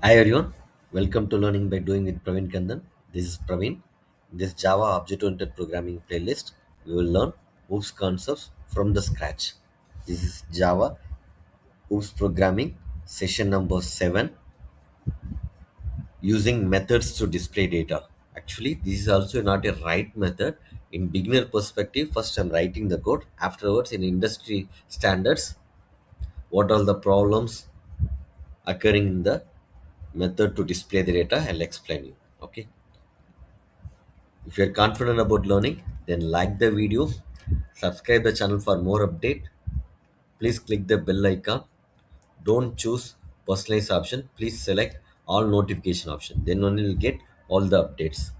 Hi everyone, welcome to Learning by Doing with Praveen Kandan. This is Praveen. In this Java object-oriented programming playlist, we will learn OOPS concepts from the scratch. This is Java OOPS programming session number 7, using methods to display data. Actually, this is also not a right method. In beginner perspective, first I'm writing the code. Afterwards, in industry standards, what are the problems occurring in the method to display the data, I'll explain you. Okay. If you're confident about learning, then like the video, subscribe the channel for more update. Please click the bell icon. Don't choose personalized option. Please select all notification option. Then only you'll get all the updates.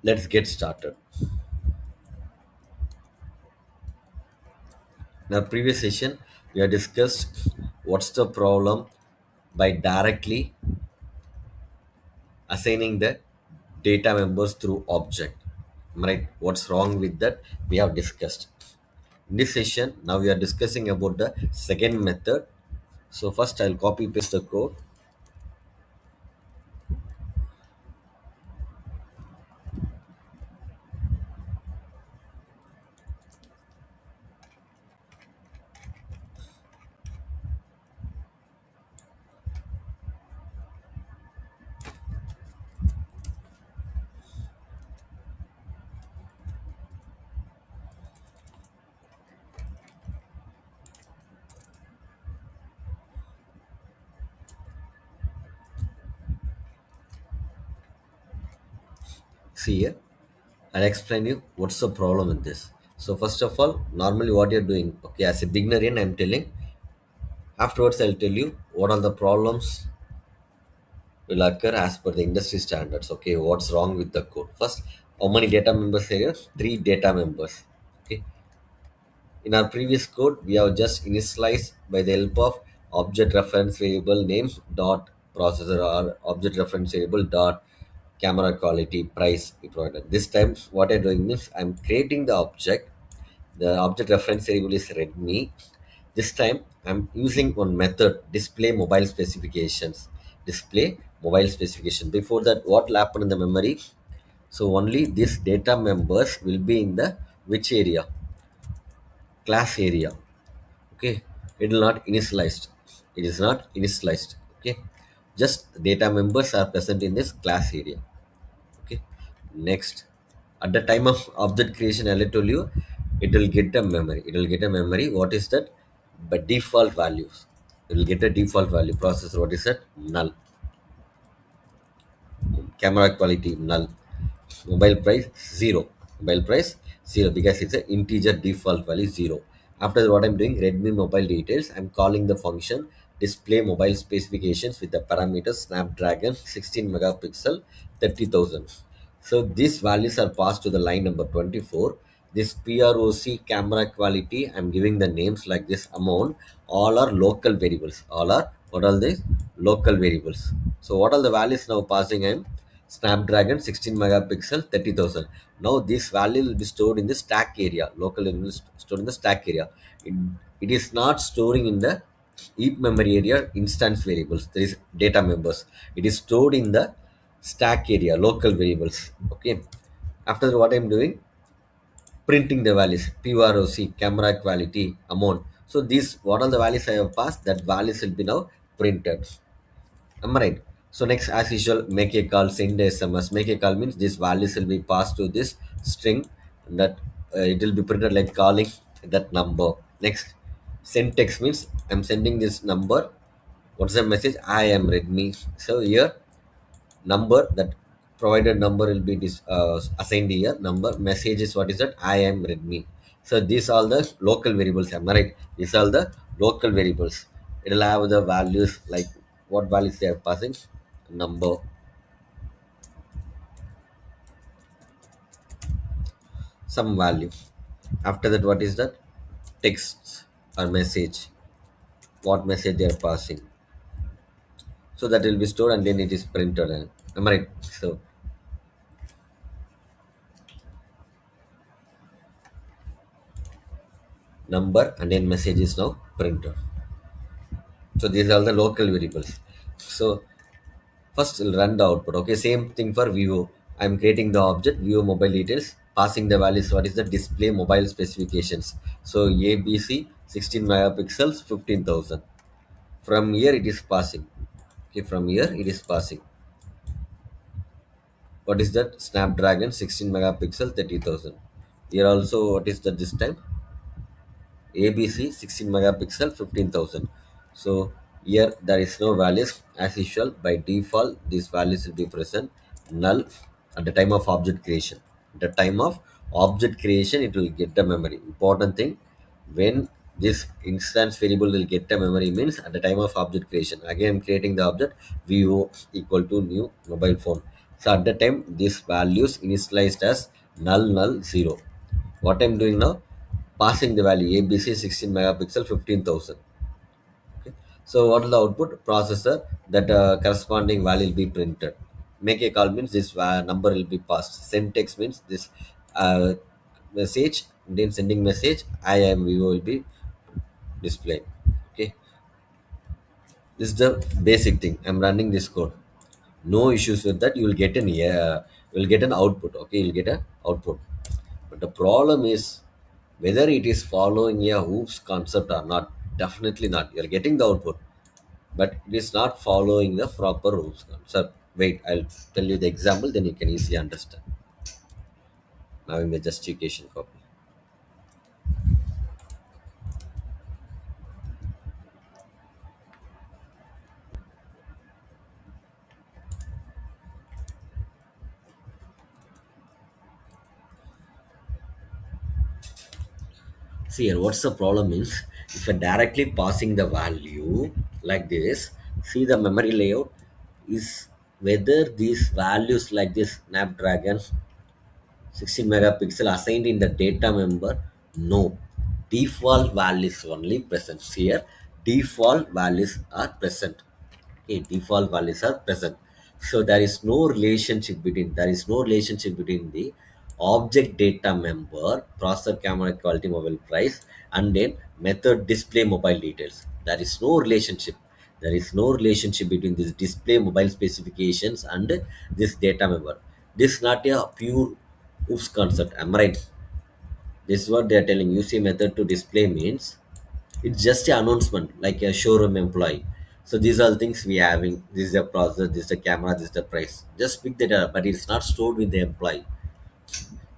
Let's get started. In our previous session, we have discussed what's the problem by directly assigning the data members through object. Right? What's wrong with that? We have discussed. In this session, now we are discussing about the second method. So first I'll copy paste the code. See here, I'll explain you what's the problem in this. So first of all, normally what you're doing, okay, as a beginner in I'm telling, afterwards I'll tell you what are the problems will occur as per the industry standards. Okay, what's wrong with the code. First, how many data members here? Three data members. Okay, in our previous code, we have just initialized by the help of object reference variable name dot processor or object reference variable dot camera quality price we provided. This time, what I'm doing means I'm creating the object. The object reference variable is readme. This time, I'm using one method display mobile specifications. Display mobile specification. Before that, what will happen in the memory? So only these data members will be in the which area? Class area. Okay, it will not initialized, it is not initialized. Okay, just data members are present in this class area. Okay, next, at the time of object creation, I told you it will get a memory, it will get a memory. What is that? By default values, it will get a default value. Processor, what is that? Null. Camera quality, null. Mobile price, zero. Mobile price, zero, because it's an integer default value, zero. After that, what I'm doing, Redmi mobile details, I'm calling the function display mobile specifications with the parameter Snapdragon 16 megapixel 30,000. So these values are passed to the line number 24. This PROC camera quality, I'm giving the names like this amount. All are local variables. All are, what are these? Local variables. So what are the values now passing? I'm Snapdragon 16 megapixel 30,000. Now this value will be stored in the stack area. Local will be stored in the stack area. It, it is not storing in the heap memory area instance variables. There is data members. It is stored in the stack area, local variables. Okay. After that, what I'm doing, printing the values, PROC, camera quality, amount. So these, what are the values I have passed? That values will be now printed. Am I right? So next, as usual, make a call, send a SMS. Make a call means these values will be passed to this string, that it will be printed like calling that number. Next, send text means I'm sending this number. What's the message? I am Redmi. So here, number, that provided number will be assigned here. Number, message is what is that? I am Redmi. So these are the local variables. Am I right? These are the local variables. It will have the values like what values they are passing. Number, some value. After that, what is that? Text or message. What message they are passing. So that will be stored and then it is printed. Am I right? So number and then message is now printed. So these are the local variables. So first we'll run the output. Okay, same thing for Vivo. I'm creating the object Vivo mobile details, passing the values. What is the display mobile specifications? So ABC 16 megapixels 15,000. From here it is passing. Okay, from here it is passing. What is that? Snapdragon 16 megapixel 30,000. Here also what is that this time? ABC 16 megapixel 15,000. So here there is no values as usual. By default, these values will be present null at the time of object creation. At the time of object creation, it will get the memory. Important thing, when this instance variable will get the memory means at the time of object creation. Again, I'm creating the object VO equal to new mobile phone. So at the time, these values initialized as null null 0. What I'm doing now, passing the value ABC 16 megapixel 15,000. Okay. So what is the output? Processor that corresponding value will be printed. Make a call means this number will be passed. Send text means this uh, message, then sending message I am Vivo will be displayed. Okay. This is the basic thing. I'm running this code. No issues with that. You will get an you will get an output. Okay, you'll get an output. But the problem is whether it is following a hoops concept or not. Definitely not. You're getting the output, but it is not following the proper hoops concept. Wait, I'll tell you the example, then you can easily understand. Now in the justification copy. See here, what's the problem is if you're directly passing the value like this, see the memory layout is whether these values like this Snapdragon 16 megapixel assigned in the data member, no, default values only present here. Default values are present. Okay, default values are present. So there is no relationship between the object data member, processor, camera quality, mobile price, and then method display mobile details. There is no relationship. There is no relationship between this display mobile specifications and this data member. This is not a pure oops concept. Am I right? This is what they are telling. Use a method to display means it's just an announcement like a showroom employee. So these are the things we having. This is the process, this is the camera, this is the price. Just pick the data, but it's not stored with the employee.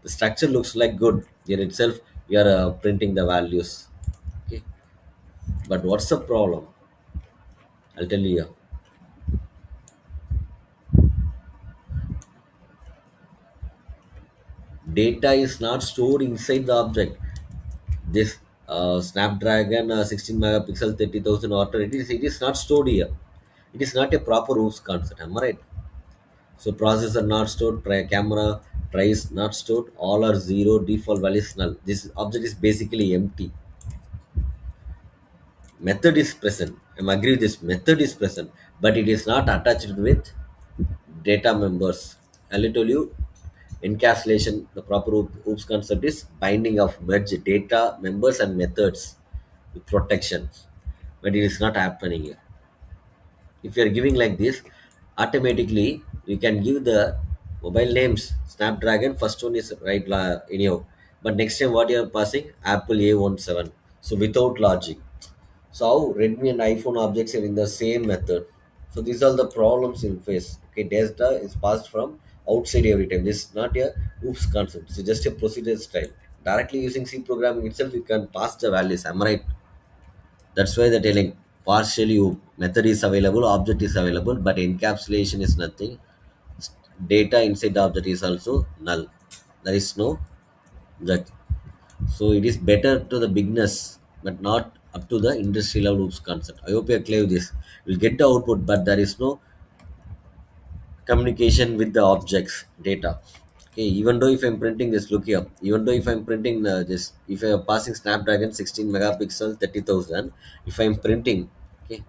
The structure looks like good. Here itself, we are printing the values. Okay, but what's the problem? I'll tell you. Data is not stored inside the object. This Snapdragon 16 megapixel 30,000 order, it is not stored here. It is not a proper OOPS concept. Am I right? So processor not stored, camera price not stored, all are zero, default value is null. This object is basically empty. Method is present. I'm agree with this. Method is present, but it is not attached with data members. I'll tell you, encapsulation, the proper OOPS concept is binding of merge data members and methods with protection, but it is not happening here. If you are giving like this, automatically you can give the mobile names Snapdragon. First one is right anyhow, but next time what you are passing Apple A17. So without logic. So how Redmi and iPhone objects are in the same method. So these are the problems you'll face. Okay, data is passed from outside every time. This is not a oops concept. It's just a procedure style. Directly using C programming itself, you can pass the values. Am I right? That's why they're telling partially you method is available, object is available, but encapsulation is nothing. Data inside the object is also null. There is no that. So it is better to the beginners, but not up to the industry level oops concept. I hope you are clear with this. You'll get the output, but there is no communication with the objects data. Okay, even though if I'm printing this, look here. Even though if I'm printing this, if I'm passing Snapdragon 16 megapixel 30,000, if I'm printing, okay,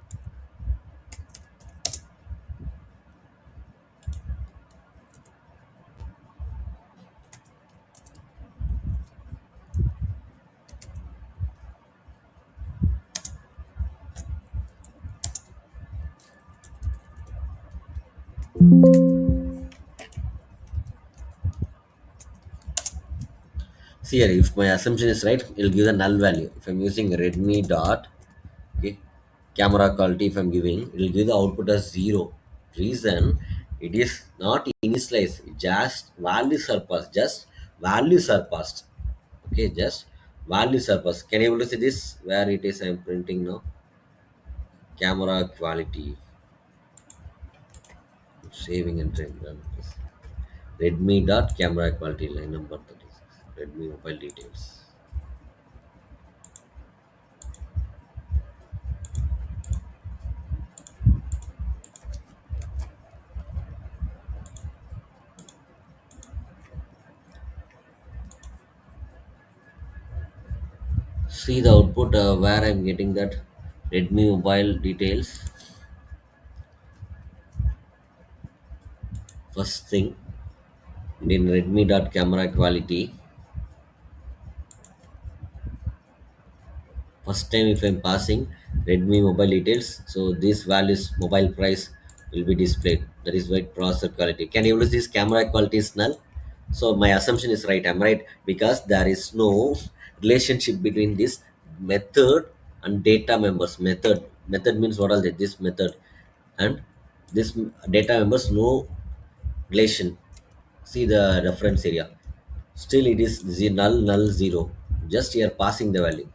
See here, if my assumption is right, it'll give the null value. If I'm using Redmi dot, okay, camera quality, if I'm giving, it'll give the output as 0. Reason, it is not initialized, just value surpassed, just value surpassed. Okay, just value surpassed. Can you able to see this? Where it is I'm printing now? Camera quality, saving and trying run this. Redmi dot camera quality line number 36. Redmi mobile details. See the output where I'm getting that Redmi mobile details. First thing in Redmi dot camera quality. First time if I'm passing Redmi mobile details, so this values mobile price will be displayed. That is why processor quality. Can you use this camera quality is null? So my assumption is right. I'm right because there is no relationship between this method and data members. Method means what are they? This method and this data members no relation. See the reference area. Still it is null null zero. Just here passing the value.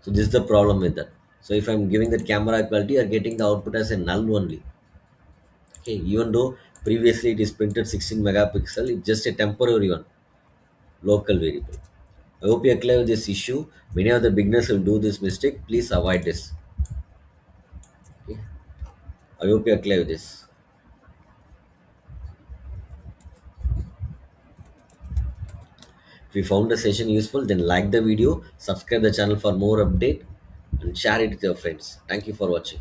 So this is the problem with that. So if I'm giving that camera quality, you're getting the output as a null only. Okay, even though previously it is printed 16 megapixel, it's just a temporary one, local variable. I hope you're clear with this issue. Many of the beginners will do this mistake. Please avoid this. Okay. I hope you're clear with this. If you found the session useful, then like the video, subscribe the channel for more update, and share it with your friends. Thank you for watching.